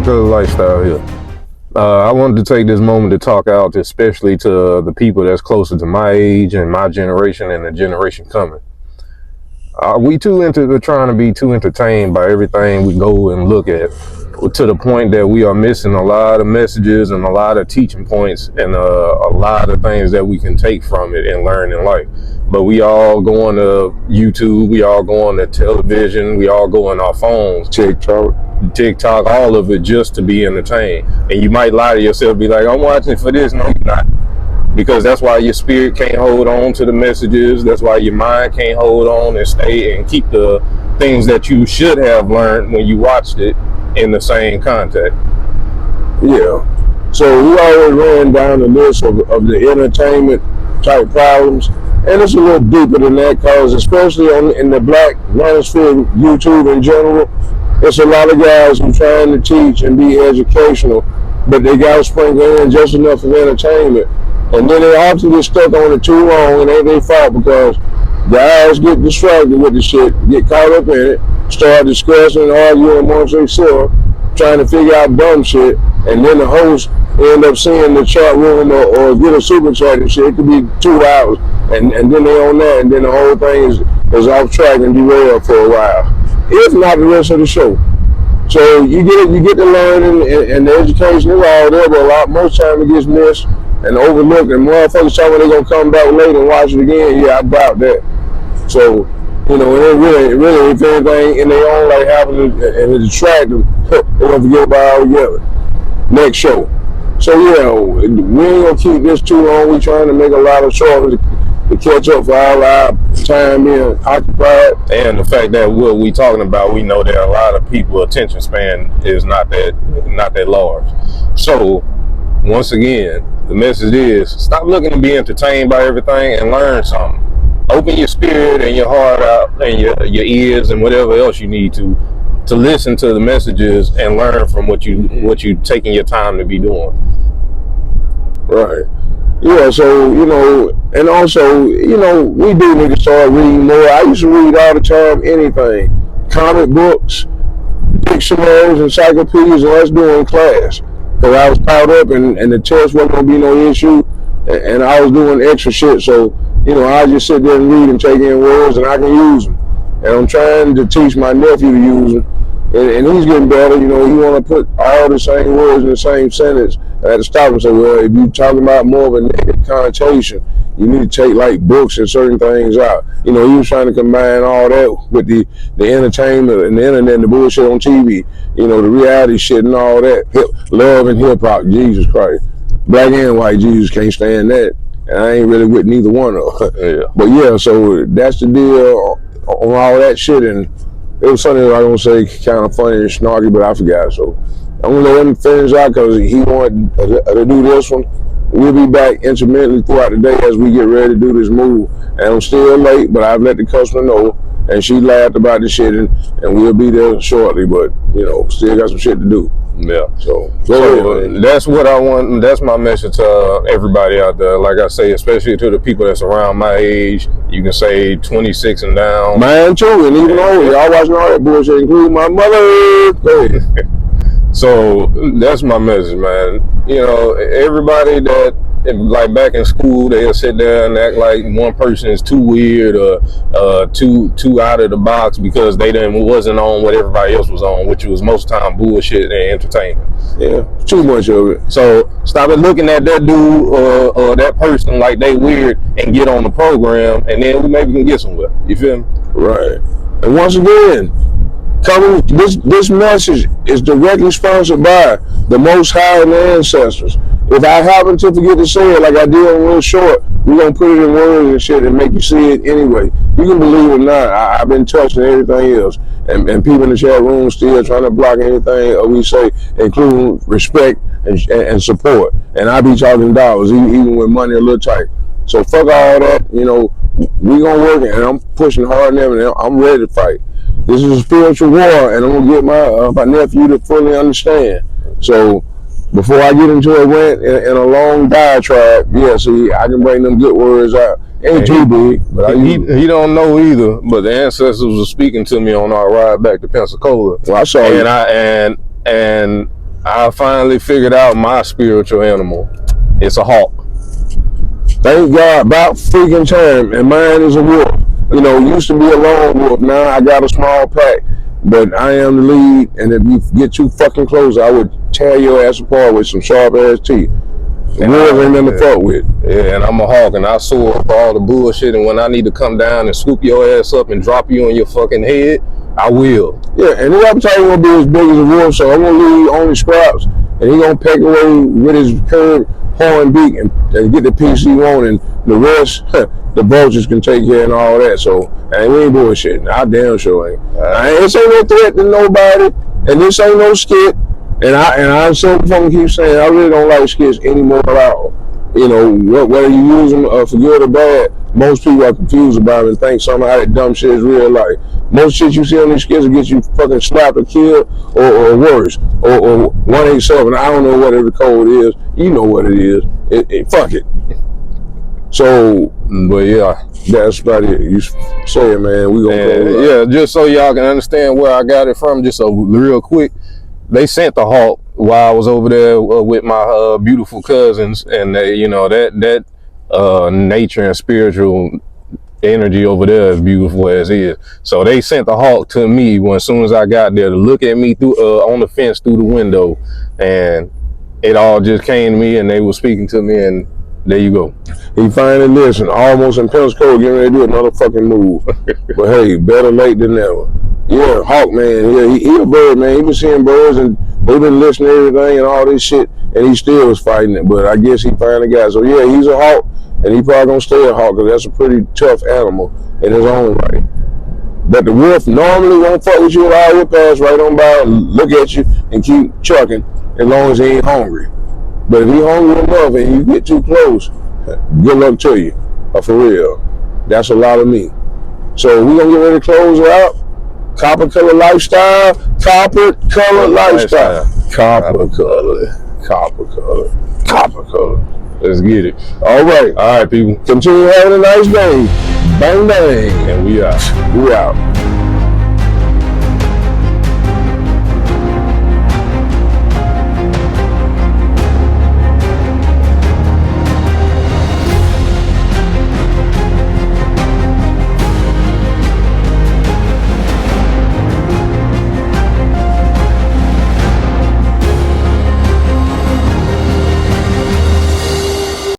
to the lifestyle here. I wanted to take this moment to talk out, especially to the people that's closer to my age and my generation and the generation coming. We too into trying to be too entertained by everything we go and look at, to the point that we are missing a lot of messages and a lot of teaching points and a lot of things that we can take from it and learn in life. But we all go on to YouTube, we all go on to television, we all go on our phones, TikTok, all of it just to be entertained. And you might lie to yourself, be like, I'm watching for this. No, you're not. Because that's why your spirit can't hold on to the messages. That's why your mind can't hold on and stay and keep the things that you should have learned when you watched it in the same context. Yeah. So we always ran down the list of the entertainment type problems. And it's a little deeper than that, because especially in the black manosphere, YouTube in general, it's a lot of guys who trying to teach and be educational, but they got to sprinkle in just enough of entertainment. And then they often get stuck on it too long, and ain't their fault, because guys get distracted with the shit, get caught up in it, start discussing and arguing amongst themselves, trying to figure out dumb shit, and then the host end up seeing the chat room or get a super chat and shit. It could be 2 hours, and then they on that, and then the whole thing is off track and derailed for a while, if not the rest of the show. So you get the learning and the education is all there, but most time it gets missed and overlooked, and motherfuckers tell me they're gonna come back later and watch it again. Yeah, I doubt that. So, you know, it really, if anything, in their own like having and distract them, they're gonna forget about it altogether. Next show. So yeah, we ain't gonna keep this too long. We trying to make a lot of shorts to catch up for all our time being occupied. And the fact that what we talking about, we know that a lot of people attention span is not that large. So once again, the message is stop looking to be entertained by everything and learn something. Open your spirit and your heart out and your ears and whatever else you need to listen to the messages and learn from what you taking your time to be doing. Right. Yeah, so, you know, and also, you know, we do need to start reading more. I used to read all the time anything. Comic books, dictionaries, encyclopedias, and that's doing class. Because I was caught up and the test wasn't going to be no issue, and I was doing extra shit. So, you know, I just sit there and read and take in words, and I can use them. And I'm trying to teach my nephew to use them. And he's getting better. You know, he want to put all the same words in the same sentence. I had to stop and say, well, if you're talking about more of a negative connotation, you need to take like books and certain things out. You know, he was trying to combine all that with the entertainment and the internet and the bullshit on TV. You know, the reality shit and all that. Love and hip hop, Jesus Christ. Black and white, Jesus can't stand that. And I ain't really with neither one of them. Yeah. But yeah, so that's the deal on all that shit. And it was something that I was gonna say kind of funny and snarky, but I forgot. So I'm gonna let him finish out because he wanted to do this one. We'll be back intermittently throughout the day as we get ready to do this move. And I'm still late, but I've let the customer know, and she laughed about the shit, and we'll be there shortly. But you know, still got some shit to do. Yeah. So that's what I want. That's my message to everybody out there. Like I say, especially to the people that's around my age. You can say 26 and down. Mine too, and even older. Y'all watching all that bullshit, including my mother. Go ahead. So that's my message, man. You know, everybody that, like back in school, they'll sit there and act like one person is too weird or too out of the box because they wasn't on what everybody else was on, which was most time bullshit and entertainment. Yeah, too much of it. So stop looking at that dude or that person like they weird and get on the program, and then we maybe can get somewhere. You feel me? Right. And once again, this message is directly sponsored by the Most High and the ancestors. If I happen to forget to say it like I did on Real Short, we're going to put it in words and shit and make you see it anyway. You can believe it or not, I've been touching everything else. And people in the chat room still trying to block anything we say, including respect and support. And I be talking dollars, even with money a little tight. So fuck all that, you know, we going to work it, and I'm pushing hard and everything. I'm ready to fight. This is a spiritual war, and I'm going to get my nephew to fully understand. So before I get into a rant and a long diatribe, yeah, see, I can bring them good words out. Ain't too big, but he don't know either. But the ancestors were speaking to me on our ride back to Pensacola. Well, I saw and I finally figured out my spiritual animal. It's a hawk. Thank God, about freaking time. And mine is a wolf. You know, used to be a lone wolf. Now I got a small pack. But I am the lead. And if you get too fucking close, I would tear your ass apart with some sharp ass teeth. And wolves ain't nothing to fuck with. Yeah, and I'm a hawk, and I soar for all the bullshit. And when I need to come down and swoop your ass up and drop you on your fucking head, I will. Yeah, and his appetite ain't gonna be as big as a wolf, so I'm gonna leave only scraps, and he gonna peck away with his curved horn beak and get the piece he want, and the rest, the vultures can take care and all that. So, and we ain't bullshitting. I damn sure ain't. This ain't no threat to nobody, and this ain't no skit. And I so fucking keep saying I really don't like skits anymore at all. You know, whether you use them for good or bad, most people are confused about it and think somehow that dumb shit is real life. Most shit you see on these skits will get you fucking slapped or killed or worse. Or 187, I don't know what the code is. You know what it is. Fuck it. So, but yeah, that's about it. You say it, man. We gonna go. Yeah, just so y'all can understand where I got it from, just real quick. They sent the hawk while I was over there with my beautiful cousins, and they, you know, that nature and spiritual energy over there is beautiful as is. So they sent the hawk to me as soon as I got there to look at me through on the fence through the window, and it all just came to me, and they were speaking to me, and there you go. He finally listened, almost in Pensacola, getting ready to do another fucking move. But hey, better late than never. Yeah, hawk, man. Yeah, he a bird, man. He been seeing birds, and they been listening to everything and all this shit, and he still was fighting it. But I guess he finally got it. So yeah, he's a hawk, and he probably gonna stay a hawk, because that's a pretty tough animal in his own right. But the wolf normally won't fuck with you at all. He'll pass right on by, look at you, and keep chucking as long as he ain't hungry. But if he hungry enough and you get too close, good luck to you. For real. That's a lot of meat. So we're going to get ready to close her out. Copper color lifestyle. Copper color lifestyle. Copper color. Copper color. Copper color. Let's get it. All right. All right, people. Continue having a nice day. Bang, bang. And we out. We out.